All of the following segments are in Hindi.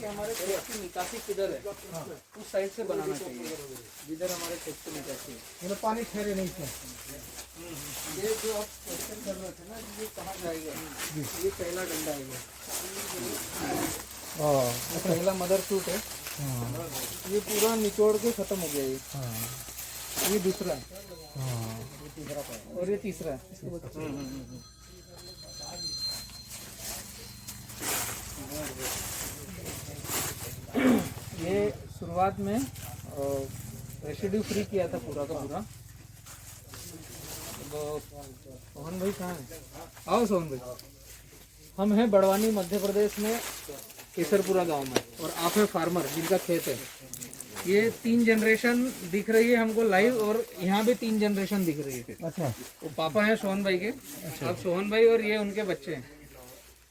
हमारे खेत की निकासी किधर है, उस साइड से बनाना चाहिए जिधर हमारे खेत की निकासी है। मतलब पानी ठहरे नहीं थे। ये जो आप क्वेश्चन कर रहे थे ना, ये कहाँ जाएगा, ये पहला डंडा है, ये पहला मदर सूट है। ये पूरा निचोड़ के खत्म हो गया। ये दूसरा है और ये तीसरा है। ये शुरुआत में रेसिड्यू फ्री किया था पूरा का पूरा। सोहन भाई कहाँ है? आओ सोहन भाई। हम हैं बड़वानी मध्य प्रदेश में केसरपुरा गांव में, और आप हैं फार्मर जिनका खेत है। ये 3 जनरेशन दिख रही है हमको लाइव, और यहाँ भी 3 जनरेशन दिख रही है। अच्छा, वो पापा हैं सोहन भाई के। अब सोहन भाई और ये उनके बच्चे हैं,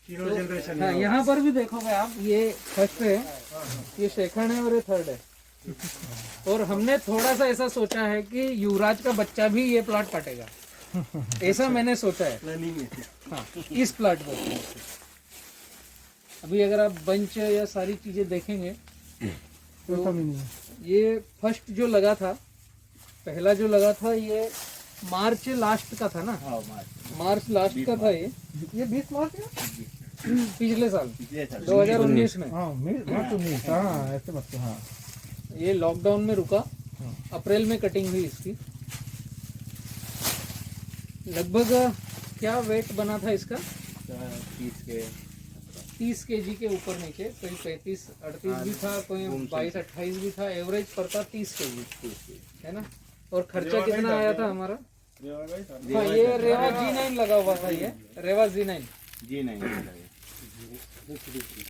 तीनों जनरेशन। हाँ, यहाँ पर भी देखोगे आप, ये फर्स्ट है, ये सेकंड है और ये थर्ड है। और हमने थोड़ा सा ऐसा सोचा है कि युवराज का बच्चा भी ये प्लॉट काटेगा, ऐसा मैंने सोचा है। हाँ, इस प्लॉट पर अभी अगर आप बंच या सारी चीजें देखेंगे तो ये फर्स्ट जो लगा था, पहला जो लगा था, ये मार्च लास्ट का था ना। मार्च लास्ट का था ये 20 मार्च पिछले साल 2019 में। ऐसे मत। हाँ, ये लॉकडाउन में रुका, अप्रैल में कटिंग हुई इसकी। लगभग क्या वेट बना था इसका? 30 केजी के ऊपर नीचे, कोई 35-38 भी था, कोई 22-28 भी था, एवरेज पड़ता 30 केजी है ना। और खर्चा कितना आया था हमारा? हाँ, ये रेवा G9 लगा हुआ था, ये रेवा G9।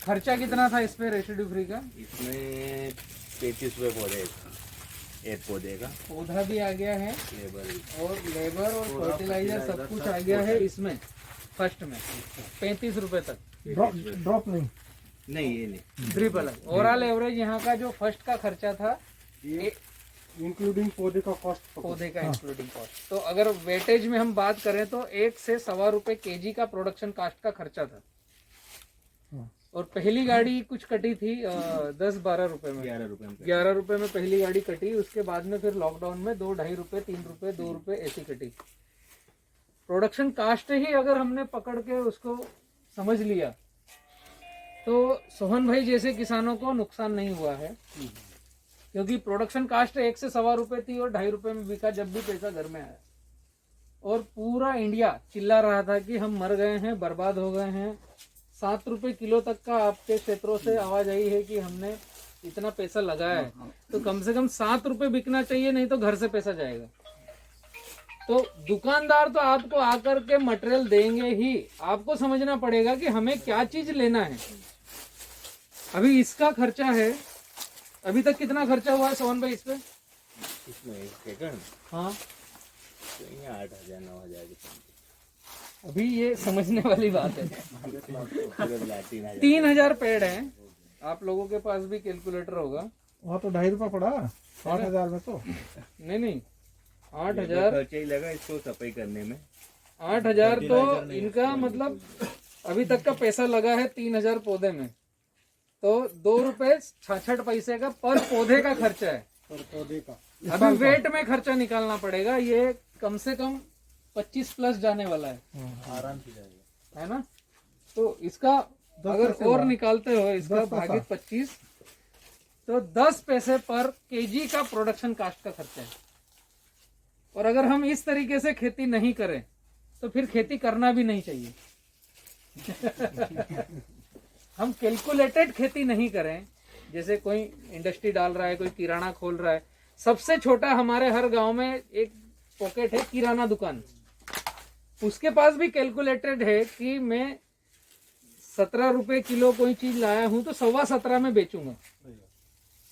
खर्चा कितना था इस पे रेसिड्यू फ्री का? इसमें 35 रुपये पौधे, एक पौधे का पौधा भी आ गया है, लेबर और फर्टिलाइजर सब कुछ आ गया है इसमें। फर्स्ट में 35 रुपए तक। ड्रॉप नहीं, ये नहीं, ड्रिप अलग। ओवरऑल एवरेज यहाँ का जो फर्स्ट का खर्चा था, इंक्लूडिंग पौधे का कॉस्ट, पौधे का इंक्लूडिंग कॉस्ट। तो अगर वेटेज में हम बात करें तो 1 से 1.25 रुपए केजी का प्रोडक्शन कास्ट का खर्चा था। और पहली गाड़ी कुछ कटी थी 10-12 रुपए में, 11 रुपए में पहली गाड़ी कटी। उसके बाद में फिर लॉकडाउन में 2-2.5 रुपए, 3 रुपए, 2 रुपए ऐसी कटी। प्रोडक्शन कास्ट ही अगर हमने पकड़ के उसको समझ लिया तो सोहन भाई जैसे किसानों को नुकसान नहीं हुआ है, क्योंकि प्रोडक्शन कास्ट 1 से 1.25 रुपए थी और 2.5 रुपए में बिका जब भी पैसा घर में आया। और पूरा इंडिया चिल्ला रहा था कि हम मर गए हैं, बर्बाद हो गए हैं। 7 रुपए किलो तक का आपके क्षेत्रों से आवाज आई है कि हमने इतना पैसा लगाया है, तो कम से कम 7 रुपए बिकना चाहिए, नहीं तो घर से पैसा जाएगा। तो दुकानदार तो आपको आकर के मटेरियल देंगे ही, आपको समझना पड़ेगा कि हमें क्या चीज लेना है। अभी इसका खर्चा है, अभी तक कितना खर्चा हुआ है सोहन भाई इस पे? हाँ, 8,000-9,000। अभी ये समझने वाली बात है। 3,000 पेड़ हैं, आप लोगों के पास भी कैलकुलेटर होगा। वहाँ तो 2.5 रुपया पड़ा 8,000 में। तो नहीं 8,000 खर्चा ही लगा इसको सफाई करने में। 8,000 तो इनका मतलब अभी तक का पैसा लगा है 3,000 पौधे में, तो 2 रुपए 66 पैसे का पर पौधे का खर्चा है। पर पौधे का अभी वेट में खर्चा निकालना पड़ेगा, ये कम से कम 25 प्लस जाने वाला है, आराम से जाएगा, है ना। तो इसका अगर और निकालते हो, इसका भागित 25, तो 10 पैसे पर केजी का प्रोडक्शन कास्ट का खर्चा है। और अगर हम इस तरीके से खेती नहीं करें तो फिर खेती करना भी नहीं चाहिए। हम कैलकुलेटेड खेती नहीं करें, जैसे कोई इंडस्ट्री डाल रहा है, कोई किराना खोल रहा है। सबसे छोटा हमारे हर गांव में एक पॉकेट है किराना दुकान, उसके पास भी कैलकुलेटेड है कि मैं 17 रुपए किलो कोई चीज लाया हूं तो 17.25 में बेचूंगा,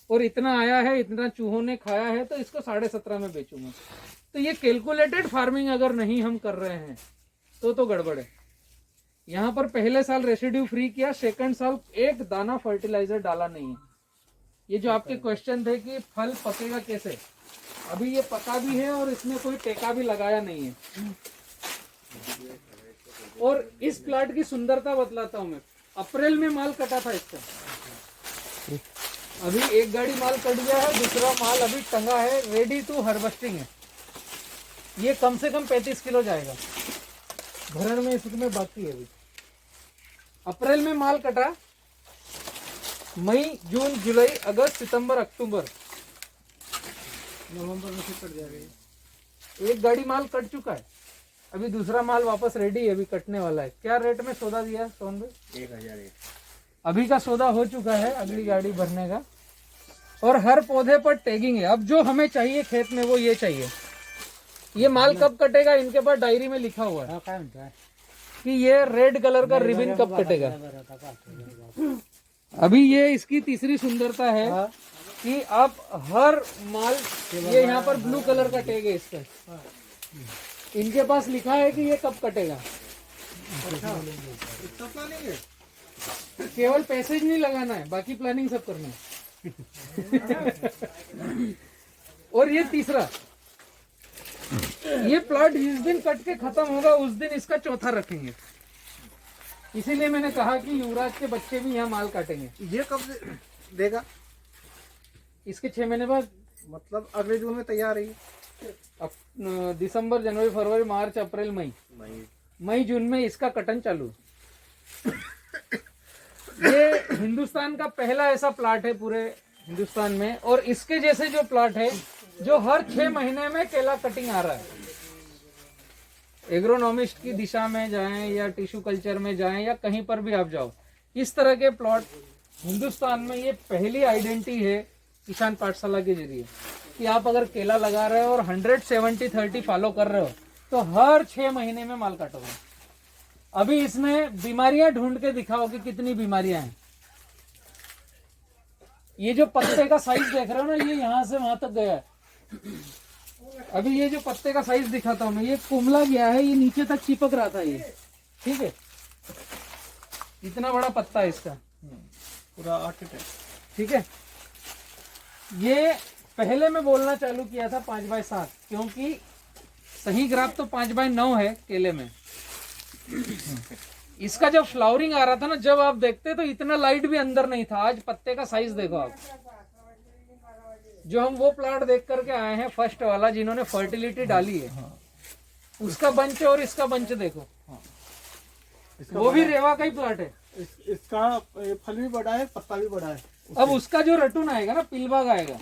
और इतना आया है, इतना चूहों ने खाया है, तो इसको 17.5 में बेचूंगा। तो ये कैलकुलेटेड फार्मिंग अगर नहीं हम कर रहे हैं तो गड़बड़ है। यहाँ पर पहले साल रेसिड्यू फ्री किया, सेकंड साल एक दाना फर्टिलाइजर डाला नहीं है। ये जो आपके क्वेश्चन थे कि फल पकेगा कैसे, अभी ये पका भी है और इसमें कोई टेका भी लगाया नहीं है। और इस प्लाट की सुंदरता बतलाता हूँ मैं। अप्रैल में माल कटा था इसका, अभी एक गाड़ी माल कट गया है, दूसरा माल अभी टंगा है, रेडी टू हार्वेस्टिंग है। ये कम से कम 35 किलो जाएगा, भरण में इसमें बाकी है। अभी अप्रैल में माल कटा, मई जून जुलाई अगस्त सितंबर अक्टूबर नवंबर में फिर कट जाएगा। एक गाड़ी माल कट चुका है, अभी दूसरा माल वापस रेडी है, अभी कटने वाला है। क्या रेट में सौदा दिया सोन भाई? 1001। अभी का सौदा हो चुका है, अगली गाड़ी भरने का। और हर पौधे पर टैगिंग है। अब जो हमें चाहिए खेत में वो ये चाहिए। ये माल कब कटेगा इनके पास डायरी में लिखा हुआ है कि ये रेड कलर का रिबन कब कटेगा। अभी ये इसकी तीसरी सुंदरता है कि आप हर माल, ये यहाँ पर ब्लू कलर का टैग है इसका, इनके पास लिखा है कि ये कब कटेगा। केवल पैसेज नहीं लगाना है, बाकी प्लानिंग सब करना है। और ये तीसरा, ये प्लॉट जिस दिन कट के खत्म होगा उस दिन इसका चौथा रखेंगे। इसीलिए मैंने कहा कि युवराज के बच्चे भी यहाँ माल काटेंगे। ये कब देगा? इसके 6 महीने बाद, मतलब अगले जून में तैयार है। अब दिसंबर जनवरी फरवरी मार्च अप्रैल मई जून में इसका कटन चालू। ये हिंदुस्तान का पहला ऐसा प्लाट है पूरे हिंदुस्तान में, और इसके जैसे जो प्लाट है जो हर 6 महीने में केला कटिंग आ रहा है। एग्रोनॉमिस्ट की दिशा में जाएं या टिश्यू कल्चर में जाएं या कहीं पर भी आप जाओ, इस तरह के प्लॉट हिंदुस्तान में ये पहली आइडेंटिटी है किसान पाठशाला के जरिए कि आप अगर केला लगा रहे हो और 170-30 फॉलो कर रहे हो तो हर 6 महीने में माल काटोगे। अभी इसमें बीमारियां ढूंढ के दिखाओ कि कितनी बीमारियां हैं। ये जो पत्ते का साइज देख रहे हो ना, ये यहाँ से वहां तक गया है। अभी ये जो पत्ते का साइज दिखाता हूँ मैं, ये कुमला गया है, ये नीचे तक चिपक रहा था ये, ठीक है। इतना बड़ा पत्ता है इसका, पूरा आर्टिटेक्ट, ठीक है। ये पहले मैं बोलना चालू किया था 5x7, क्योंकि सही ग्राफ तो 5x9 है केले में। इसका जब फ्लावरिंग आ रहा था ना, जब आप देखते तो इतना लाइट भी अंदर नहीं था। आज पत्ते का साइज देखो आप। जो हम वो प्लांट देख करके आए हैं फर्स्ट वाला, जिन्होंने फर्टिलिटी डाली है, उसका बंच और इसका बंच देखो। वो भी रेवा का ही प्लांट है। इसका फल भी बड़ा है, पत्ता भी बड़ा है। अब उसका जो रटून आएगा ना, पिलबाग आएगा।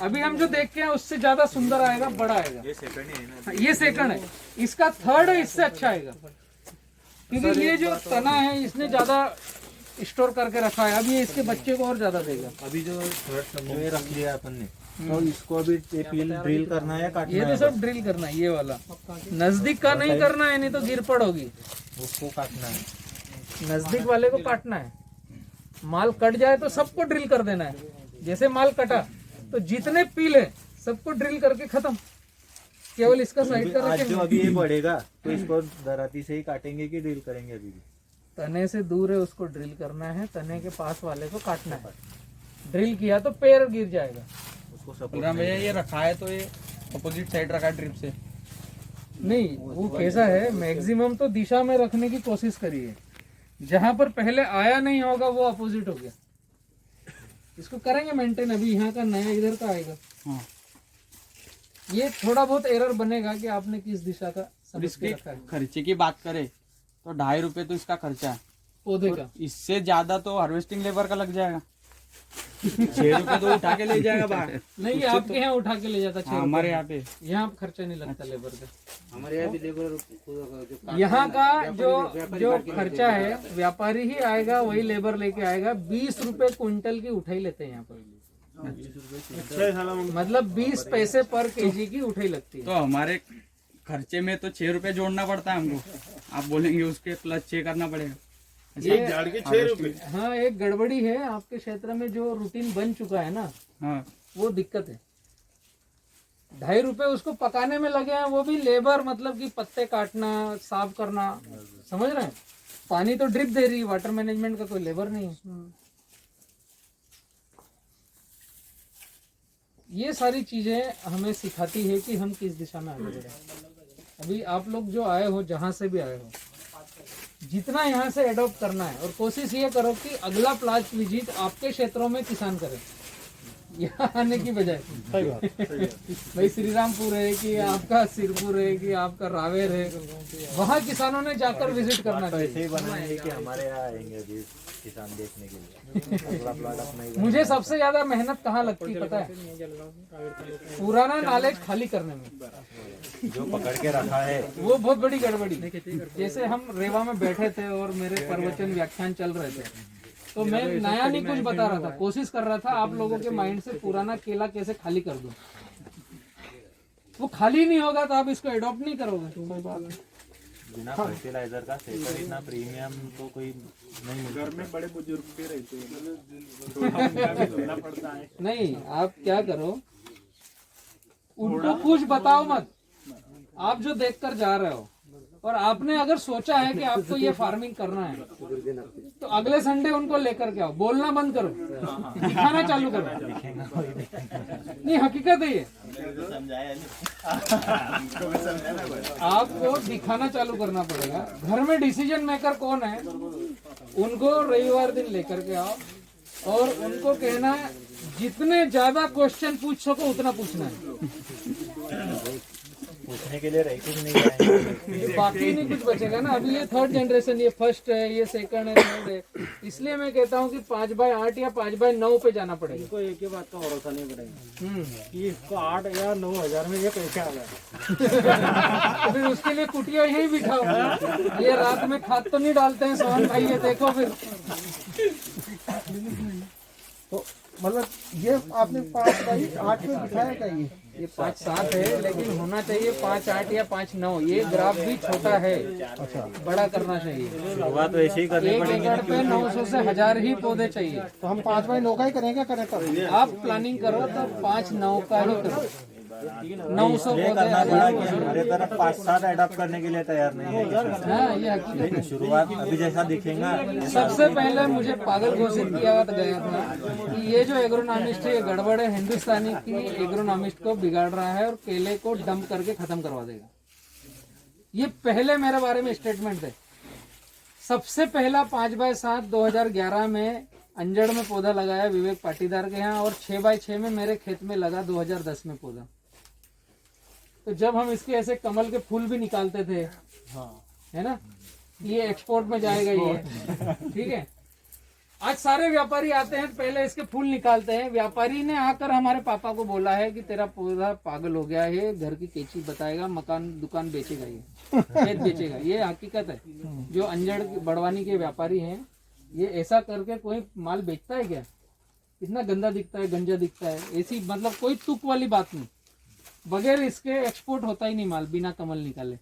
अभी हम जो देख के हैं उससे ज्यादा सुंदर आएगा, बड़ा आएगा। ये सेकंड है ना? ये सेकंड है, इसका थर्ड है, इससे अच्छा आएगा। क्योंकि ये जो तना है इसने ज्यादा स्टोर करके रखा है। अब ये इसके बच्चे को और ज्यादा देगा। अभी जो थर्ड समझो ये रख लिया अपन ने, तो इसको अभी ड्रिल करना है या काटना ये है? तो सब ड्रिल करना है। ये वाला नजदीक का नहीं करना है, नहीं तो गिर पड़ोगी। उसको काटना है। नजदीक वाले को काटना है। माल कट जाए तो सबको ड्रिल कर देना है। जैसे माल कटा तो जितने पीले सबको ड्रिल करके खत्म। केवल इसका साइड का आज जो रखेंगे। अभी ये बढ़ेगा तो इसको दराती से ही काटेंगे कि ड्रिल करेंगे? अभी भी तने से दूर है, उसको ड्रिल करना है। तने के पास वाले को काटना है। ड्रिल किया तो पैर गिर जाएगा। उसको सपोर्ट बलराम भैया ये रखा है तो ये अपोजिट साइड रखा है ड्रिप से। नहीं, वो कैसा है, मैक्सिमम तो दिशा में रखने की कोशिश करिए। जहां पर पहले आया नहीं होगा वो अपोजिट हो गया। इसको करेंगे मेंटेन। अभी यहाँ का नया इधर का आएगा। हाँ। ये थोड़ा बहुत एरर बनेगा कि आपने किस दिशा का और समझ के इसके रखा है। खर्चे की बात करें तो 2.5 रुपए तो इसका खर्चा है। पौधे का इससे ज्यादा तो हार्वेस्टिंग लेबर का लग जाएगा। 6 रुपए तो उठा के ले जाएगा बाहर। नहीं, आपके यहाँ उठा के ले जाता हाँ, हमारे यहाँ पे यहाँ खर्चा नहीं लगता लेबर का। हमारे यहाँ भी लेबर यहाँ का जो खर्चा है व्यापारी ही आएगा, वही लेबर लेके आएगा। 20 रुपए क्विंटल की उठाई लेते हैं यहाँ पर। मतलब 20 पैसे पर केजी की उठाई लगती है। तो हमारे खर्चे में तो 6 रुपए जोड़ना पड़ता है हमको। आप बोलेंगे उसके प्लस 6 करना पड़ेगा। ये 6 रुपए। हाँ, एक गड़बड़ी है आपके क्षेत्र में। जो रूटीन बन चुका है ना, हाँ, वो दिक्कत है। 2.5 रुपए उसको पकाने में लगे हैं, वो भी लेबर, मतलब कि पत्ते काटना, साफ करना, समझ रहे हैं। पानी तो ड्रिप दे रही है, वाटर मैनेजमेंट का कोई लेबर नहीं है। ये सारी चीजें हमें सिखाती है कि हम किस दिशा में आगे बढ़े। अभी आप लोग जो आए हो, जहाँ से भी आए हो, जितना यहाँ से एडॉप्ट करना है, और कोशिश ये करो कि अगला प्लाट विजिट आपके क्षेत्रों में किसान करे, यहाँ आने की बजाय। भाई श्रीरामपुर है कि आपका सिरपुर है कि आपका रावेर है, वहाँ किसानों ने जाकर विजिट करना तो ऐसे चाहिए। ही बनाएंगे कि हमारे यहाँ आएंगे अभी किसान देखने के लिए। अगला प्लाट अपना ही मुझे सबसे ज्यादा मेहनत कहाँ लगती है पता है? पुराना नॉलेज खाली करने में। जो पकड़ के रखा है वो बहुत बड़ी गड़बड़ी। जैसे हम रेवा में बैठे थे और मेरे प्रवचन व्याख्यान चल रहे थे, तो मैं नया नहीं कुछ बता रहा था, कोशिश कर रहा था आप लोगों के माइंड से पुराना केला कैसे खाली कर दूं। वो खाली नहीं होगा तो आप इसको एडॉप्ट नहीं करोगे। बिना फर्टिलाइजर का सेकर इतना प्रीमियम तो कोई नहीं मिलता। घर में बड़े बुजुर्ग भी रहते हैं, धोना पड़ता है। नहीं, आप क्या करो, उनको कुछ बताओ मत। आप जो देखकर जा रहे हो, और आपने अगर सोचा है कि आपको ये फार्मिंग करना है, तो अगले संडे उनको लेकर के आओ। बोलना बंद करो, दिखाना चालू करो। नहीं, हकीकत है ये। आपको दिखाना चालू करना पड़ेगा। घर में डिसीजन मेकर कौन है, उनको रविवार दिन लेकर के आओ और उनको कहना है जितने ज्यादा क्वेश्चन पूछ सको उतना पूछना है। पूछने के लिए रैंकिंग नहीं आएंगे। बाकी नहीं कुछ बचेगा ना। अभी ये थर्ड जनरेशन, ये फर्स्ट है, ये सेकंड है, थर्ड है। इसलिए मैं कहता हूँ कि 5/8 या 5/9 पे जाना पड़ेगा। इनको एक ही बात का भरोसा नहीं पड़ेगा कि इसको 8 या 9 हजार में ये कैसे आ गया। तो फिर उसके लिए कुटिया यही बिठाओ। ये रात में खाद तो नहीं डालते हैं सोहन भाई, ये देखो फिर। तो मतलब ये आपने 5/8 में बिठाया क्या? ये 5/7 है, लेकिन होना चाहिए 5/8 या 5/9। ये ग्राफ भी छोटा है, बड़ा करना चाहिए। शुरुआत तो ऐसे ही करनी 1 एकड़ पे 900 से 1000 ही पौधे चाहिए। तो हम 5/9 का ही करेंगे, करें तब। आप प्लानिंग करो तो 5/9 का ही करो। 900 ये पौधे करना पड़ा कि हमारे तरफ 5-7 अडॉप्ट करने के लिए तैयार नहीं है। हाँ, ये हकीकत है। शुरुआत अभी जैसा दिखेगा। सबसे पहले मुझे पागल घोषित किया गया था कि ये जो एग्रोनॉमिस्ट है, ये गड़बड़ है, हिंदुस्तानी की एग्रोनॉमिस्ट को बिगाड़ रहा है और केले को डंप करके खत्म करवा देगा। ये पहले मेरे बारे में स्टेटमेंट थे। सबसे पहला 5/7 2011 में अंजड़ में पौधा लगाया विवेक पाटीदार के यहाँ, और 6/6 में मेरे खेत में लगा 2010 में पौधा। तो जब हम इसके ऐसे कमल के फूल भी निकालते थे, है ना, ये एक्सपोर्ट में जाएगा ये, ठीक है। आज सारे व्यापारी आते हैं, पहले इसके फूल निकालते हैं। व्यापारी ने आकर हमारे पापा को बोला है कि तेरा पौधा पागल हो गया है, घर की कैची बताएगा, मकान दुकान बेचेगा, ये खेत बेचेगा। ये हकीकत है। जो अंजड़ बड़वानी के व्यापारी हैं, ये ऐसा करके कोई माल बेचता है क्या? इतना गंदा दिखता है, गंजा दिखता है, ऐसी मतलब कोई तुक वाली बात नहीं। बगैर इसके एक्सपोर्ट होता ही नहीं माल, बिना कमल निकाले।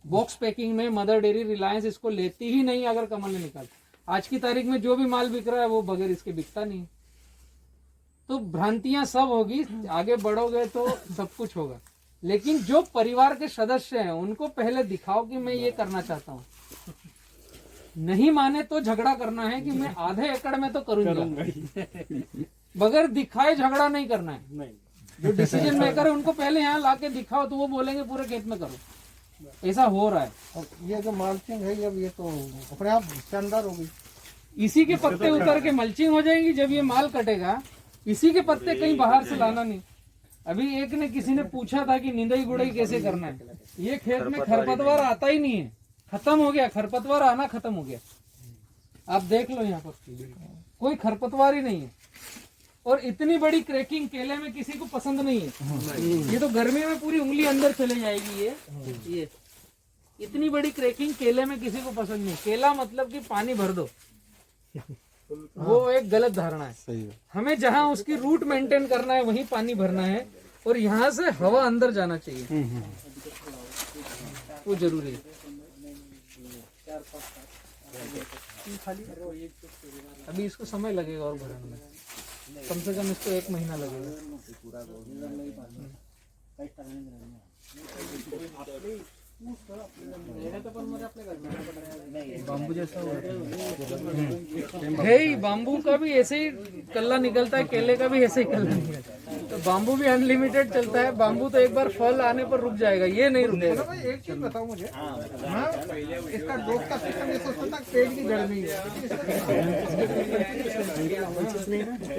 बॉक्स पैकिंग में मदर डेयरी, रिलायंस इसको लेती ही नहीं अगर कमल नहीं निकाल। आज की तारीख में जो भी माल बिक रहा है वो बगैर इसके बिकता नहीं। तो भ्रांतियां सब होगी, आगे बढ़ोगे तो सब कुछ होगा। लेकिन जो परिवार के सदस्य हैं उनको पहले दिखाओ कि मैं ये करना चाहता हूँ। नहीं माने तो झगड़ा करना है कि मैं आधे एकड़ में तो करूंगा। बगैर दिखाए झगड़ा नहीं करना है। जो डिसीजन मेकर है उनको पहले यहाँ लाके दिखाओ, तो वो बोलेंगे पूरे खेत में करो। ऐसा हो रहा है। और ये जो माल्चिंग है, अब ये तो अपने आप शानदार हो गई। इसी के पत्ते उतर के मल्चिंग हो जाएंगी। जब ये माल कटेगा, इसी के पत्ते कहीं बाहर से लाना नहीं। अभी एक ने किसी ने पूछा था कि निंदाई गुड़ाई कैसे करना है। ये खेत में खरपतवार आता ही नहीं है, खत्म हो गया। खरपतवार आना खत्म हो गया। आप देख लो, यहाँ पर कोई खरपतवार ही नहीं है। और इतनी बड़ी क्रैकिंग केले में किसी को पसंद नहीं है। ये तो गर्मी में पूरी उंगली अंदर चले जाएगी। ये इतनी बड़ी क्रैकिंग केले में किसी को पसंद नहीं। केला मतलब कि पानी भर दो, वो एक गलत धारणा है। सही है। हमें जहाँ उसकी रूट मेंटेन करना है वहीं पानी भरना है, और यहाँ से हवा अंदर जाना चाहिए, वो जरूरी है। अभी इसको समय लगेगा और भरने में, कम से कम इसको 1 महीना लगेगा। है ही, बाम्बू का भी ऐसे ही कल्ला निकलता है, केले का भी ऐसे ही कल्ला निकलता है। तो बाम्बू भी अनलिमिटेड चलता है। बाम्बू तो एक बार फल आने पर रुक जाएगा, ये नहीं रुकेगा। भाई एक चीज बताओ मुझे, हाँ, इसका ड्रॉप का सिस्टम ये सोचता था पेड़ की जड़ नहीं है,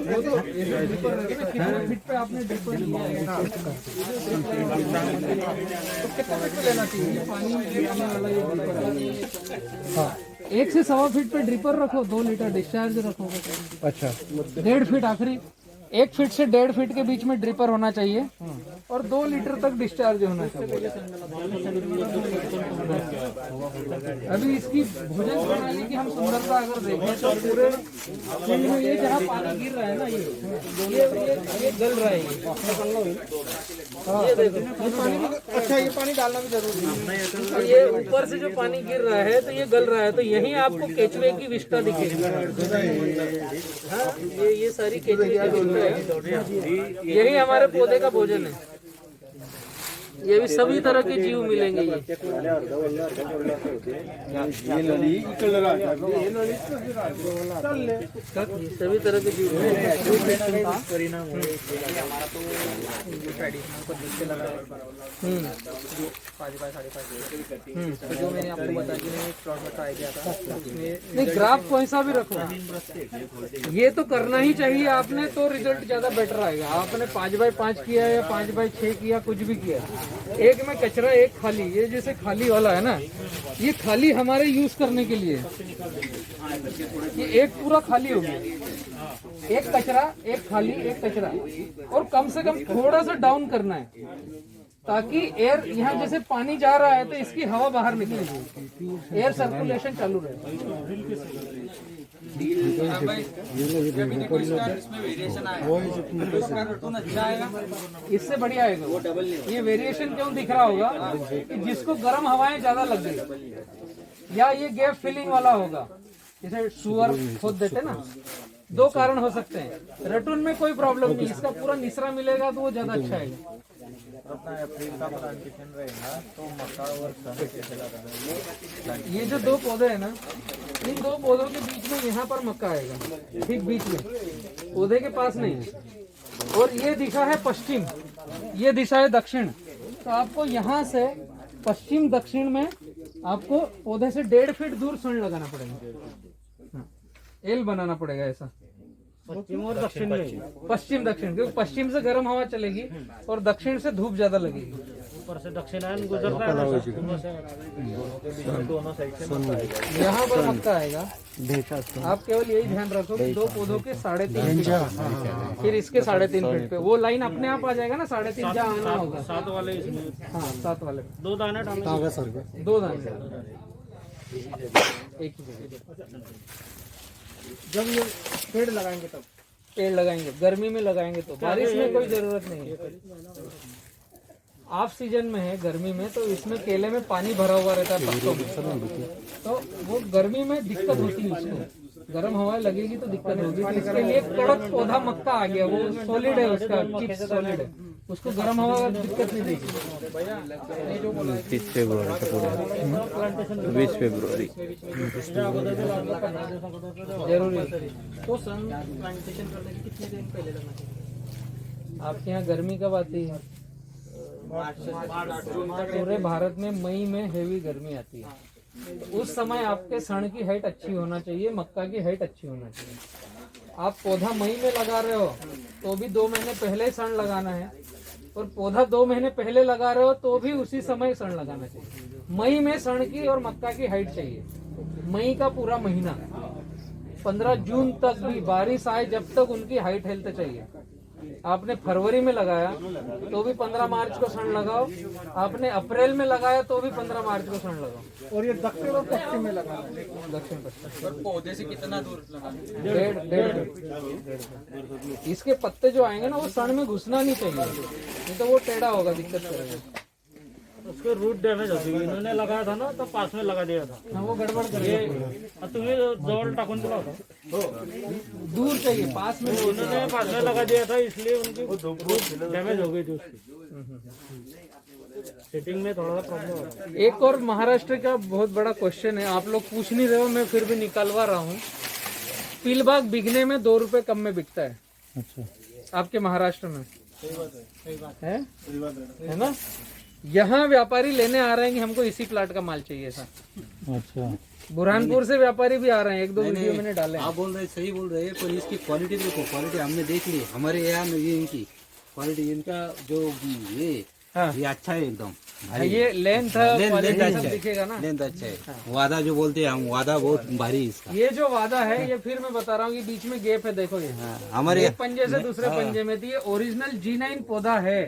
वो तो कितने फीट पे आपने ड्रिपर लिया है? तो कितने फीट पे लेना चाहिए पानी आने वाला ये ड्रिपर? हाँ, 1 से 1.25 फीट पे ड्रिपर रखो, 2 लीटर डिस्चार्ज रखो। अच्छा, 1.5 फीट आखिरी, 1 फीट से 1.5 फीट के बीच में ड्रिपर होना चाहिए और 2 लीटर तक डिस्चार्ज होना चाहिए। अभी इसकी भोजन प्रणाली की हम सुंदरता अगर देखें तो पूरे फील्ड में ये जहाँ पानी गिर रहा है ना, ये गल रहा है। ये देखो, ये पानी भी, अच्छा ये पानी डालना भी जरूरी है। ये ऊपर से जो पानी गिर रहा है तो ये गल रहा है, तो यहीं आपको केचुए की विष्ठा दिखेगी। हाँ, ये सारी केचुए की विष्ठा है, यही हमारे पौधे का भोजन है। ये भी सभी तरह के जीव मिलेंगे। ये सभी तरह के जीव जो मैंने आपको बताया कि मैंने एक प्लॉट में ट्राई किया था, उसमें नहीं, ग्राफ कैसा भी रखो, ये तो करना ही चाहिए आपने, तो रिजल्ट ज्यादा बेटर आएगा। आपने 5x5 किया या 5x6 किया, कुछ भी किया, एक में कचरा एक खाली, ये जैसे खाली वाला है ना, ये खाली हमारे यूज करने के लिए, ये एक पूरा खाली हो गया, एक कचरा एक खाली एक कचरा, और कम से कम थोड़ा सा डाउन करना है ताकि एयर, यहाँ जैसे पानी जा रहा है तो इसकी हवा बाहर निकलेगी, एयर सर्कुलेशन चालू रहेगा। इससे बढ़िया आएगा वो। ये वेरिएशन क्यों दिख रहा होगा कि जिसको गर्म हवाएं ज्यादा लग गई, या ये गैप फिलिंग वाला होगा, जैसे सुअर खोद देते ना, 2 कारण हो सकते हैं। रटून में कोई प्रॉब्लम नहीं, इसका पूरा निसरा मिलेगा तो वो ज्यादा अच्छा है। ये जो 2 पौधे हैं ना, इन 2 पौधों के बीच में यहाँ पर मक्का आएगा, ठीक बीच में, पौधे के पास नहीं है। और ये दिशा है पश्चिम, ये दिशा है दक्षिण, तो आपको यहाँ से पश्चिम दक्षिण में आपको पौधे से 1.5 फीट दूर सन लगाना पड़ेगा, एल बनाना पड़ेगा ऐसा, पश्चिम और दक्षिण में, पश्चिम दक्षिण, क्योंकि पश्चिम से गर्म हवा चलेगी और दक्षिण से धूप ज्यादा लगेगी। ऊपर से दक्षिणायन गुजरता है ना, दोनों साइड से यहाँ पर मक्का आएगा। आप केवल यही ध्यान रखो कि 2 पौधों के 3.5 फीट, फिर इसके 3.5 फीट पे वो लाइन अपने आप आ जाएगा ना, 3.5 जहाँ आना होगा। 7 वाले इसमें, हाँ, 7 वाले 2 दाने डालने, 2 दाने एक ही जगह। जब ये पेड़ लगाएंगे तब पेड़ लगाएंगे, गर्मी में लगाएंगे तो, बारिश में कोई जरूरत नहीं है। ऑफ सीजन में है, गर्मी में, तो इसमें केले में पानी भरा हुआ रहता है पत्तों में, तो वो गर्मी में दिक्कत होती है उसको, गर्म हवा लगेगी तो दिक्कत होगी। तो इसके लिए कड़क पौधा मक्का आ गया, वो सॉलिड है, उसका चिप्स सॉलिड है, उसको गर्म हवा का दिक्कत नहीं देगी। 30 फरवरी से पूरा 20 फरवरी जरूरी है। तो सन प्लांटेशन करने के कितने दिन पहले लगना चाहिए? आपके यहाँ गर्मी कब आती है? पूरे भारत में मई में हेवी गर्मी आती है, तो उस समय आपके सण की हाइट अच्छी होना चाहिए, मक्का की हाइट अच्छी होना चाहिए। आप पौधा मई में लगा रहे हो तो भी 2 महीने पहले ही सण लगाना है, और पौधा 2 महीने पहले लगा रहे हो तो भी उसी समय सण लगाना चाहिए। मई में सण की और मक्का की हाइट चाहिए, मई का पूरा महीना, 15 जून तक भी बारिश आए जब तक उनकी हाइट हेल्थ चाहिए। आपने फरवरी में लगाया तो भी 15 मार्च को सण लगाओ, आपने अप्रैल में लगाया तो भी 15 मार्च को सण लगाओ। और ये दक्षिण और पश्चिम में लगाना है, दक्षिण पश्चिम, और पौधे से कितना दूर लगाना? 1.5 इसके पत्ते जो आएंगे ना, वो सण में घुसना नहीं चाहिए, नहीं तो वो टेढ़ा होगा, दिक्कत करेगा। उसके रूट डैमेज होती है, इन्होंने लगाया था ना तो पास में लगा दिया था। हाँ, वो गड़बड़ कर ये तुम्हें जवळ टाकून दिला होता, दूर चाहिए, पास में उन्होंने पास में लगा दिया था, इसलिए उनकी रूट डैमेज हो गई थी उसकी। सेटिंग में थोड़ा सा प्रॉब्लम होता है। एक और महाराष्ट्र का बहुत बड़ा क्वेश्चन है, आप लोग पूछ नहीं रहे हो, मैं फिर भी निकलवा रहा हूँ। पीलबाग बिकने में 2 रुपए कम में बिकता है। अच्छा, आपके महाराष्ट्र में सही बात है ना? यहाँ व्यापारी लेने आ रहे हैं कि हमको इसी प्लाट का माल चाहिए था। अच्छा। बुरहानपुर से व्यापारी भी आ रहे हैं, 1-2 वीडियो मैंने डाले हैं। आप बोल रहे हैं, सही बोल रहे हैं, पर इसकी क्वालिटी देखो, क्वालिटी हमने देख ली हमारे यहाँ में, ये इनकी क्वालिटी, इनका जो हाँ। ये अच्छा है एकदम। ये लेंथ लेंथ क्वालिटी अच्छा सब है, दिखेगा ना। लेंथ अच्छा है। वादा जो बोलते हैं हम, वादा बहुत भारी है इसका। ये जो वादा है, ये फिर मैं बता रहा हूँ कि बीच में गैप है, देखो ये हमारे एक पंजे से दूसरे पंजे में थी। ये ओरिजिनल G9 पौधा है,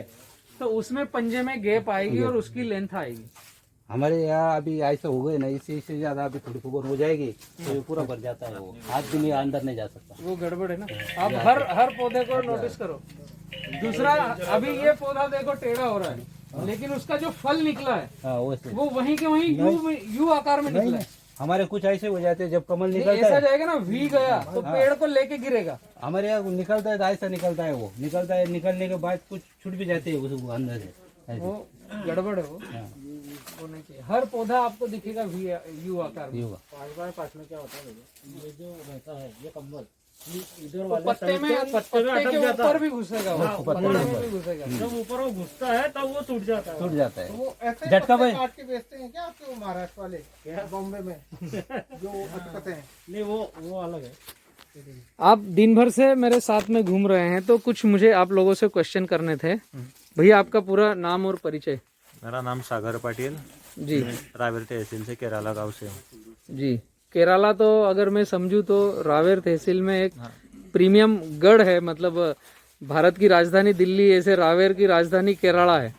तो उसमें पंजे में गैप आएगी और उसकी लेंथ आएगी। हमारे यहाँ अभी ऐसा हो गए ना, इससे ज्यादा अभी थोड़ी फुगन हो जाएगी तो ये पूरा भर जाता है, वो हाथ भी नहीं अंदर नहीं जा सकता। वो गड़बड़ है ना। आप हर पौधे को नोटिस करो। दूसरा, अभी ये पौधा देखो टेढ़ा हो रहा है, लेकिन उसका जो फल निकला है हाँ वैसे वो वहीं के वहीं यू आकार में निकला है। हमारे कुछ ऐसे हो जाते हैं, जब कमल नहीं, निकलता ऐसा है जाएगा ना, वी गया तो पेड़ को लेके गिरेगा। हमारे यहाँ निकलता है तो ऐसा निकलता है, वो निकलता है, निकलने के बाद कुछ छूट भी जाते हैं उसको अंदर से ऐसे। वो गड़बड़ है, वो नहीं चाहिए। हर पौधा आपको दिखेगा वी यू आकार में। ये हुआ। पास में क्या होता है भैया, ये जो रहता है ये कम्बल, इधर वो वाले पत्ते साइड में से पत्ते में पत्ते अटक के जाता ऊपर है। भी घुसेगा, वो पत्ते में भी घुसेगा। जब ऊपर वो घुसता है तब वो टूट जाता है। टूट जाता है। वो ऐसे झटका भाई। काट के बेचते हैं क्या आपके वो महाराष्ट्र वाले बॉम्बे में जो अटकते हैं? नहीं, वो अलग है। आप दिन भर से मेरे साथ में घूम रहे हैं, तो कुछ मुझे आप लोगों से क्वेश्चन करने थे। भैया, आपका पूरा नाम और परिचय? मेरा नाम सागर पाटिल, जी। रावेर तहसील से केराला गांव से हूँ। जी। केरला तो अगर मैं समझूँ तो रावेर तहसील में एक प्रीमियम गढ़ है, मतलब भारत की राजधानी दिल्ली ऐसे रावेर की राजधानी केरला है,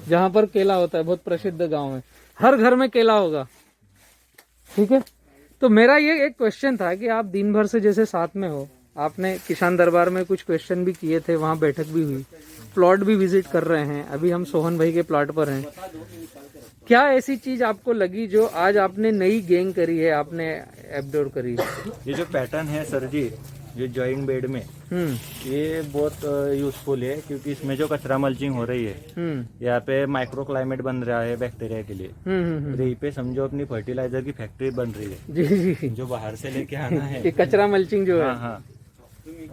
जहाँ पर केला होता है। बहुत प्रसिद्ध गांव है, हर घर में केला होगा। ठीक है, तो मेरा ये एक क्वेश्चन था कि आप दिन भर से जैसे साथ में हो, आपने किसान दरबार में कुछ क्वेश्चन भी किए थे, वहाँ बैठक भी हुई, प्लॉट भी विजिट कर रहे हैं, अभी हम सोहन भाई के प्लॉट पर हैं। क्या ऐसी चीज आपको लगी जो आज आपने नई गेंग करी है, आपने एब्डोर करी है? ये जो पैटर्न है सर जी, जो जॉइंट बेड में, ये बहुत यूजफुल है, क्योंकि इसमें जो कचरा मल्चिंग हो रही है, यहाँ पे माइक्रो क्लाइमेट बन रहा है बैक्टीरिया के लिए। और यहीं पे समझो अपनी फर्टिलाइजर की फैक्ट्री बन रही है, जी जी। जो बाहर से लेके आना है। ये कचरा मल्चिंग जो है। हाँ हाँ,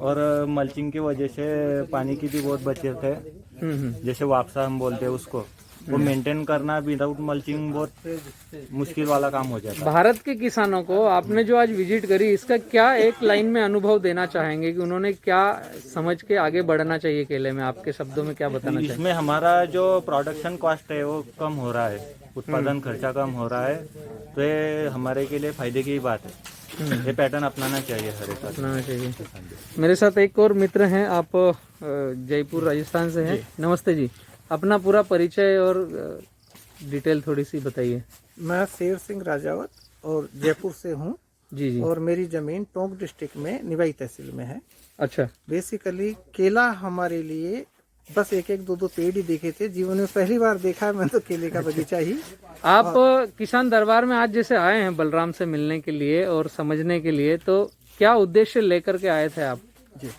और मल्चिंग की वजह से पानी की भी बहुत बचत है। जैसे वापसा हम बोलते हैं उसको, वो मेंटेन करना विदाउट मल्चिंग बहुत मुश्किल वाला काम हो जाता है। भारत के किसानों को आपने जो आज विजिट करी, इसका क्या एक लाइन में अनुभव देना चाहेंगे कि उन्होंने क्या समझ के आगे बढ़ना चाहिए केले में? आपके शब्दों में क्या बताना चाहिए? इसमें हमारा जो प्रोडक्शन कॉस्ट है वो कम हो रहा है, उत्पादन खर्चा कम हो रहा है, तो ये हमारे के लिए फायदे की बात है। ये पैटर्न अपनाना चाहिए हर एक आदमी। अपनाना चाहिए। मेरे साथ एक और मित्र हैं, आप जयपुर राजस्थान से हैं। नमस्ते जी, अपना पूरा परिचय और डिटेल थोड़ी सी बताइए। मैं शेर सिंह राजावत और जयपुर से हूँ, जी जी। और मेरी जमीन टोंक डिस्ट्रिक्ट में निवाई तहसील में है। अच्छा। बेसिकली केला हमारे लिए बस एक दो पेड़ ही देखे थे, जीवन में पहली बार देखा है मैं तो केले का बगीचा ही। आप किसान दरबार में आज जैसे आए हैं बलराम से मिलने के लिए और समझने के लिए, तो क्या उद्देश्य लेकर के आए थे आप? जी,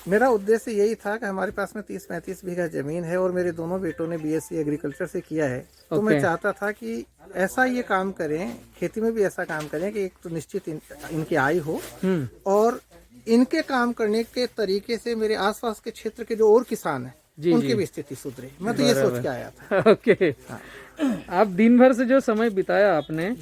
मेरा उद्देश्य यही था कि हमारे पास में 30-35 बीघा जमीन है और मेरे दोनों बेटों ने बीएससी एग्रीकल्चर से किया है, तो मैं चाहता था कि ऐसा ये काम करें, खेती में भी ऐसा काम करें कि एक तो निश्चित इनकी आय हो, और इनके काम करने के तरीके से मेरे आसपास के क्षेत्र के जो और किसान हैं उनकी भी स्थिति सुधरे। मैं तो ये सोच के आया था। ओके। आप दिन भर से जो समय बिताया आपने,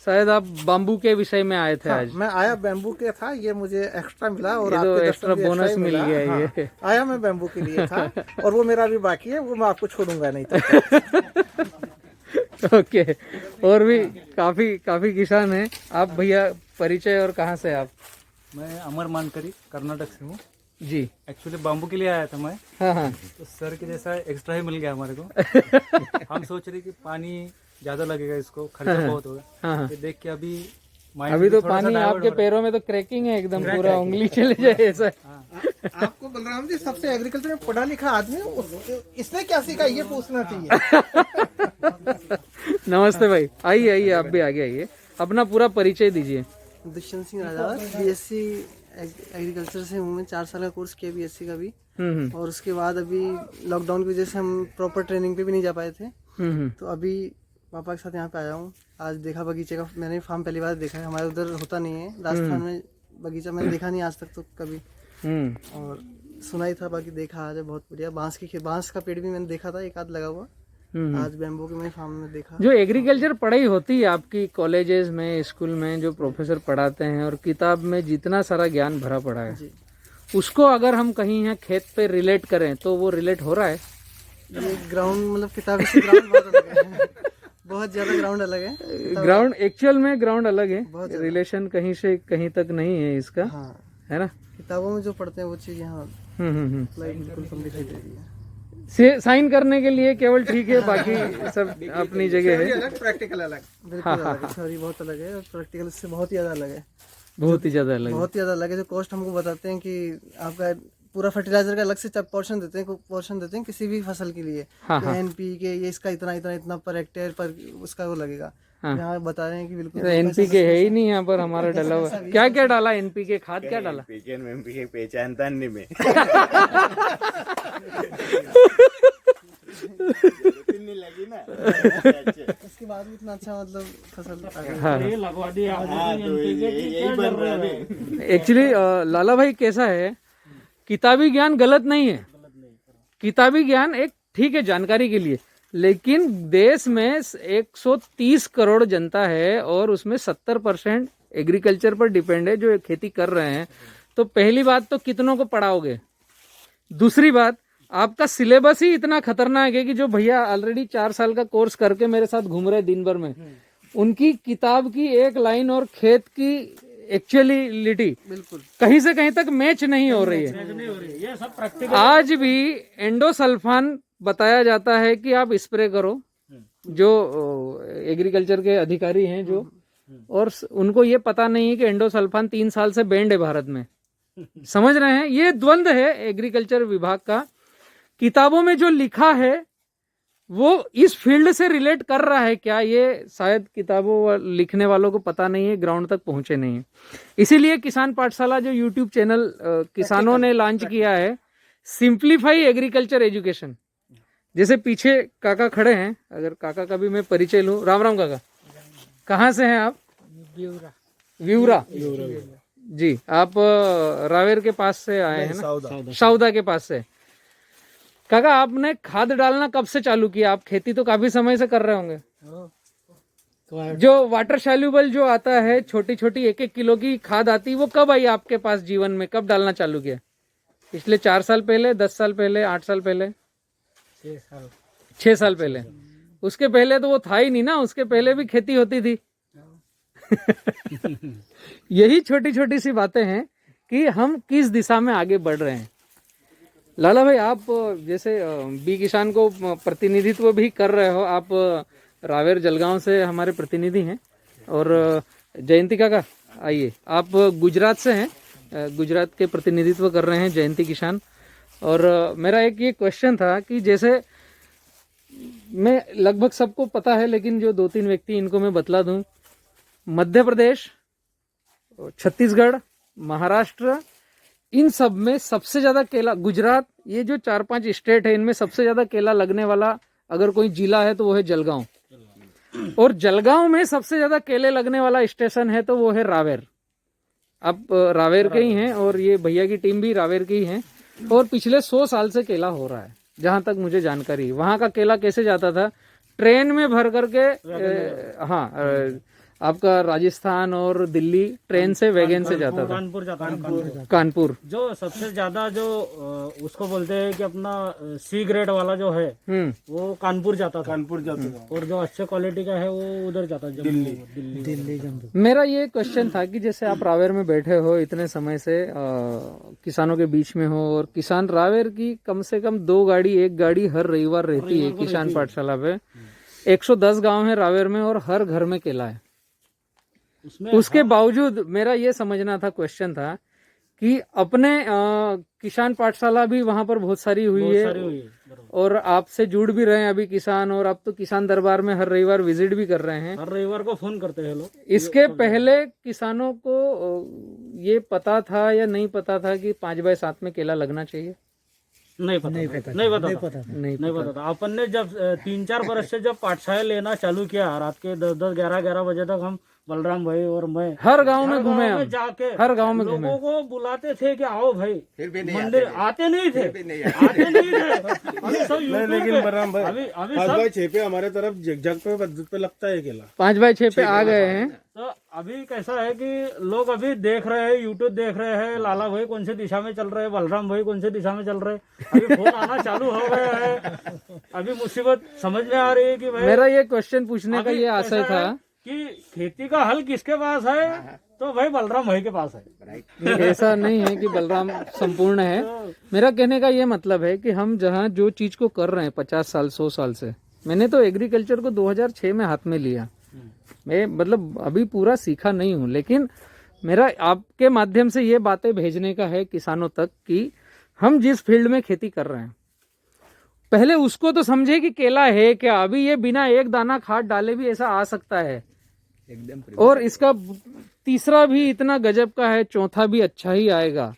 शायद आप बाम्बू के विषय में आए थे आज। मैं आया बैम्बू के था, ये मुझे एक्स्ट्रा मिला और ये तो आपके एक्स्ट्रा दर्शन भी बोनस ही मिल मिला। गया हाँ, ये। आया मैं बैम्बू के लिए था, और वो मेरा भी बाकी है, वो मैं आपको छोड़ूंगा नहीं तो। ओके। और भी काफी किसान हैं। आप भैया परिचय और कहाँ से आप? मैं अमर मानकरी कर्नाटक से हूँ जी। एक्चुअली बाम्बू के लिए आया था मैं, हाँ हाँ। तो सर के जैसा एक्स्ट्रा ही मिल गया हमारे को। हम सोच रहे कि पानी ज्यादा लगेगा, इसको खर्चा बहुत होगा। हाँ। ये देख के अभी अभी तो पानी आपके पैरों में तो क्रैकिंग है एकदम, पूरा उंगली चले जाए ऐसा। आपको बलराम जी सबसे एग्रीकल्चर में पढ़ा लिखा आदमी इसने क्या सीखा ये पूछना चाहिए। नमस्ते भाई, आइए आइए, आप भी आगे आइए, अपना पूरा परिचय दीजिए। दुष्यंत सिंह राजावत, बीएससी एग्रीकल्चर से हूँ मैं, 4 साल का कोर्स किया बीएससी का भी। और उसके बाद अभी लॉकडाउन की वजह से हम प्रॉपर ट्रेनिंग पे भी नहीं जा पाए थे, तो अभी पापा के साथ यहाँ पे आया हूँ। आज देखा बगीचे का, मैंने फार्म पहली बार देखा है, हमारे उधर होता नहीं है, राजस्थान में बगीचा मैंने देखा नहीं आज तक तो कभी, और सुना ही था, बाकी देखा आज बहुत बढ़िया। बांस का पेड़ भी मैंने देखा था, एक आध लगा हुआ, आज बैम्बू के मैंने फार्म में देखा। जो एग्रीकल्चर पढ़ाई होती है आपकी कॉलेजेस में, स्कूल में, जो प्रोफेसर पढ़ाते हैं और किताब में जितना सारा ज्ञान भरा पड़ा है, उसको अगर हम कहीं यहाँ खेत पे रिलेट करें तो वो रिलेट हो रहा है? ये ग्राउंड मतलब किताबी से ग्राउंड बहुत अलग है, बहुत ज्यादा ग्राउंड अलग है। ग्राउंड एक्चुअल में ग्राउंड अलग है, रिलेशन कहीं से कहीं तक नहीं है इसका, हाँ, है ना? किताबों में जो पढ़ते हैं वो चीज यहाँ बिल्कुल कम दिखाई दे रही है। साइन करने के लिए केवल ठीक है, बाकी सब अपनी जगह है। प्रैक्टिकल अलग, बिल्कुल अलग है, थ्योरी बहुत अलग है और प्रैक्टिकल से बहुत ही ज्यादा अलग है, बहुत ही ज्यादा अलग है। बहुत ही ज्यादा अलग है। जो कॉस्ट हमको बताते हैं कि आपका पूरा फर्टिलाइजर का अलग से पोर्शन देते हैं किसी भी फसल के लिए, NPK ये इसका इतना पर हेक्टेयर पर उसका वो लगेगा। यहाँ बता रहे हैं कि बिल्कुल NPK है ही नहीं यहाँ पर हमारा डला हुआ। क्या क्या डाला NPK खाद, क्या डाला? एनपीके पहचानता नहीं मैं। नहीं लगी ना। उसके बाद भी इतना अच्छा मतलब फसल हाँ। ये लगवा दिया यही बन रहा है। एक्चुअली लाला भाई कैसा है, किताबी ज्ञान गलत नहीं है, किताबी ज्ञान एक ठीक है जानकारी के लिए, लेकिन देश में 130 करोड़ जनता है और उसमें 70% एग्रीकल्चर पर डिपेंड है जो खेती कर रहे हैं। तो पहली बात तो कितनों को पढ़ाओगे, दूसरी बात आपका सिलेबस ही इतना खतरनाक है कि जो भैया ऑलरेडी 4 साल का कोर्स करके मेरे साथ घूम रहे दिन भर में, उनकी किताब की एक लाइन और खेत की एक्चुअलिटी बिल्कुल कहीं से कहीं तक मैच नहीं हो रही है। ये सब प्रैक्टिकल। आज भी एंडोसल्फान बताया जाता है कि आप स्प्रे करो, जो एग्रीकल्चर के अधिकारी हैं जो, और उनको ये पता नहीं है कि एंडोसल्फान 3 साल से बैंड है भारत में। समझ रहे हैं, ये द्वंद्व है एग्रीकल्चर विभाग का। किताबों में जो लिखा है वो इस फील्ड से रिलेट कर रहा है क्या, ये शायद किताबों लिखने वालों को पता नहीं है, ग्राउंड तक पहुंचे नहीं है। इसीलिए किसान पाठशाला जो यूट्यूब चैनल किसानों ने लॉन्च किया है, सिंप्लीफाई एग्रीकल्चर एजुकेशन। जैसे पीछे काका खड़े हैं, अगर काका का भी मैं परिचय लूं। राम राम काका, कहाँ से हैं आप? व्यूरा जी। आप रावेर के पास से आए हैं ना? साउदा के पास से। काका आपने खाद डालना कब से चालू किया? आप खेती तो काफी समय से कर रहे होंगे। जो वाटर सॉल्युबल जो आता है, छोटी छोटी 1-1 किलो की खाद आती है, वो कब आई आपके पास जीवन में, कब डालना चालू किया? पिछले 4 साल पहले, 10 साल पहले, 8 साल पहले? 6 साल पहले। उसके पहले तो वो था ही नहीं ना, उसके पहले भी खेती होती थी। यही छोटी छोटी सी बातें हैं कि हम किस दिशा में आगे बढ़ रहे हैं। लाला भाई, आप जैसे बी किसान को प्रतिनिधित्व भी कर रहे हो, आप रावेर जलगांव से हमारे प्रतिनिधि हैं। और जयंती काका आइए, आप गुजरात से हैं, गुजरात के प्रतिनिधित्व कर रहे हैं जयंती किसान। और मेरा एक ये क्वेश्चन था कि जैसे मैं लगभग सबको पता है, लेकिन जो 2-3 व्यक्ति इनको मैं बतला दूं, मध्य प्रदेश, छत्तीसगढ़, महाराष्ट्र, इन सब में सबसे ज्यादा केला, गुजरात, ये जो 4-5 स्टेट है, इनमें सबसे ज्यादा केला लगने वाला अगर कोई जिला है तो वो है जलगांव। और जलगांव में सबसे ज्यादा केले लगने वाला स्टेशन है तो वो है रावेर। आप रावेर के ही हैं और ये भैया की टीम भी रावेर की ही है। और पिछले 100 साल से केला हो रहा है, जहां तक मुझे जानकारी। वहां का केला कैसे जाता था? ट्रेन में भर करके, हाँ, आपका राजस्थान और दिल्ली ट्रेन से वैगन से जाता था। कानपुर जाता है। कानपुर जो सबसे ज्यादा जो उसको बोलते हैं कि अपना C ग्रेड वाला जो है, वो कानपुर जाता था। और जो अच्छे क्वालिटी का है वो उधर जाता है, दिल्ली जम्मू। मेरा ये क्वेश्चन था कि जैसे आप रावेर में बैठे हो इतने समय से, किसानों के बीच में हो, और किसान रावेर की कम से कम 2 गाड़ी 1 गाड़ी हर रविवार रहती है किसान पाठशाला पे। 110 गांव है रावेर में और हर घर में केला है। उसके बावजूद मेरा ये समझना था, क्वेश्चन था कि अपने किसान पाठशाला भी वहां पर बहुत सारी हुई बहुत है सारी हुई है, बराबर। और आपसे जुड़ भी रहे हैं अभी किसान, और अब तो किसान दरबार में हर रविवार विजिट भी कर रहे हैं। हर रविवार को फोन करते हैं लोग। इसके पहले किसानों को ये पता था या नहीं पता था कि 5x7 में केला लगना चाहिए? नहीं पता नहीं पता था। अपन ने जब 3-4 बरस से जब पाठशाला लेना चालू किया, रात के 10-10, 11-11 बजे तक हम बलराम भाई और मैं हर गांव में घूमे हम, जाके हर गांव में घूमे। लोगों को बुलाते थे कि आओ भाई, मंदिर आते नहीं थे, आते नहीं थे। अभी सब यूट्यूब लेकिन बलराम भाई, अभी 5x6 पे हमारे तरफ जग पे बद्दत पे लगता है केला। 5x6 पे आ गए हैं। तो अभी कैसा है कि लोग अभी देख रहे हैं, यूट्यूब देख रहे हैं, लाला भाई कौन से दिशा में चल रहे हैं, बलराम भाई कौन से दिशा में चल रहे हैं, अभी फोन आना चालू हो गया है। अभी मुसीबत समझ में आ रही है कि भाई मेरा ये क्वेश्चन पूछने का अभी ये आशय ऐसा था है कि खेती का हल किसके पास है, तो भाई बलराम भाई के पास है। ऐसा नहीं है कि बलराम संपूर्ण है। मेरा कहने का ये मतलब है कि हम जहाँ जो चीज को कर रहे हैं 50 साल 100 साल से, मैंने तो एग्रीकल्चर को 2006 में हाथ में लिया। मैं मतलब अभी पूरा सीखा नहीं हूँ, लेकिन मेरा आपके माध्यम से ये बातें भेजने का है किसानों तक कि हम जिस फील्ड में खेती कर रहे हैं पहले उसको तो समझे कि केला है क्या। अभी ये बिना एक दाना खाद डाले भी ऐसा आ सकता है एकदम, और इसका तीसरा भी इतना गजब का है, चौथा भी अच्छा ही आएगा।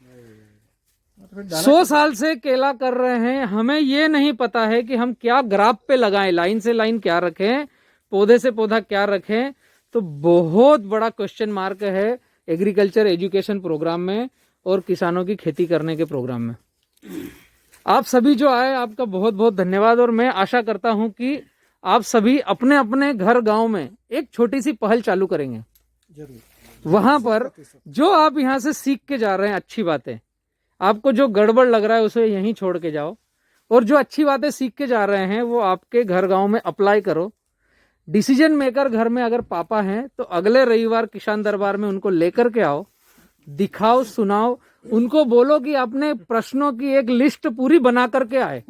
100 साल से केला कर रहे हैं, हमें ये नहीं पता है कि हम क्या ग्राफ पे लगाएं, लाइन से लाइन क्या रखें, पौधे से पौधा क्या रखें। तो बहुत बड़ा क्वेश्चन मार्क है एग्रीकल्चर एजुकेशन प्रोग्राम में और किसानों की खेती करने के प्रोग्राम में। आप सभी जो आए आपका बहुत बहुत धन्यवाद, और मैं आशा करता हूं कि आप सभी अपने अपने घर गांव में एक छोटी सी पहल चालू करेंगे। वहां पर जो आप यहाँ से सीख के जा रहे हैं अच्छी बातें, आपको जो गड़बड़ लग रहा है उसे यहीं छोड़ के जाओ, और जो अच्छी बातें सीख के जा रहे हैं वो आपके घर गांव में अप्लाई करो। डिसीजन मेकर घर में अगर पापा हैं तो अगले रविवार किसान दरबार में उनको लेकर के आओ, दिखाओ, सुनाओ, उनको बोलो कि अपने प्रश्नों की एक लिस्ट पूरी बना करके आए,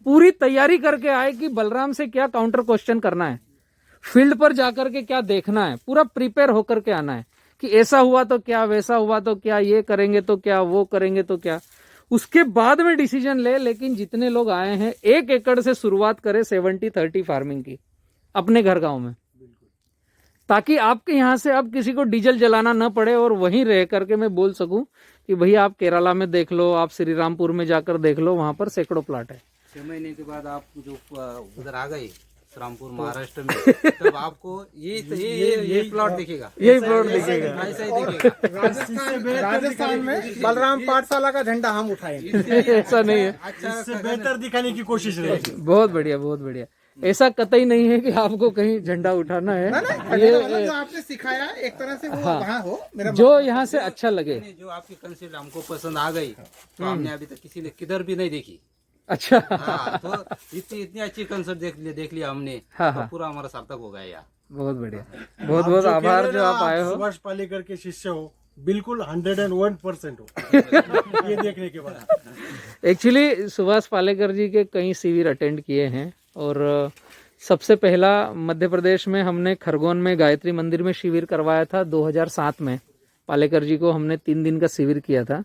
पूरी तैयारी करके आए कि बलराम से क्या काउंटर क्वेश्चन करना है, फील्ड पर जाकर के क्या देखना है, पूरा प्रिपेयर होकर के आना है कि ऐसा हुआ तो क्या, वैसा हुआ तो क्या, ये करेंगे तो क्या, वो करेंगे तो क्या। उसके बाद में डिसीजन ले। लेकिन जितने लोग आए हैं 1 एकड़ से शुरुआत करें 70-30 फार्मिंग की अपने घर गांव में, ताकि आपके यहाँ से अब किसी को डीजल जलाना न पड़े, और वहीं रह करके मैं बोल सकूं कि भैया आप केरला में देख लो, आप श्री रामपुर में जाकर देख लो, वहां पर सैकड़ों प्लाट है। 6 महीने के बाद आप जो उधर आ गए रामपुर महाराष्ट्र में, तब आपको ये प्लॉट दिखेगा, यही प्लॉट दिखेगा, ऐसा ही दिखेगा। राजस्थान में बलराम पाठशाला का झंडा हम उठाएंगे। ऐसा नहीं है, इससे बेहतर दिखाने की कोशिश रहेगी। बहुत बढ़िया, बहुत बढ़िया। ऐसा कतई नहीं है कि आपको कहीं झंडा उठाना है, ये जो आपने सिखाया एक तरह से वो वहाँ हो, मेरा जो यहाँ से अच्छा लगे। जो आपकी कंसेप्ट हमको पसंद आ गई, तो हमने अभी तक किसी ने किधर भी नहीं देखी। अच्छा, हाँ, तो इतनी अच्छी कंसेप्ट देख लिया हमने, हाँ, तो पूरा हमारा सार्थक हो गया यार। बहुत बढ़िया, बहुत बहुत आभार जो आप आए हो। सुभाष पालेकर के शिष्य हो, बिल्कुल 101% हो ये देखने के बाद। एक्चुअली सुभाष पालेकर जी के कई शिविर अटेंड किए हैं, और सबसे पहला मध्य प्रदेश में हमने खरगोन में गायत्री मंदिर में शिविर करवाया था 2007 में। पालेकर जी को हमने 3 दिन का शिविर किया था।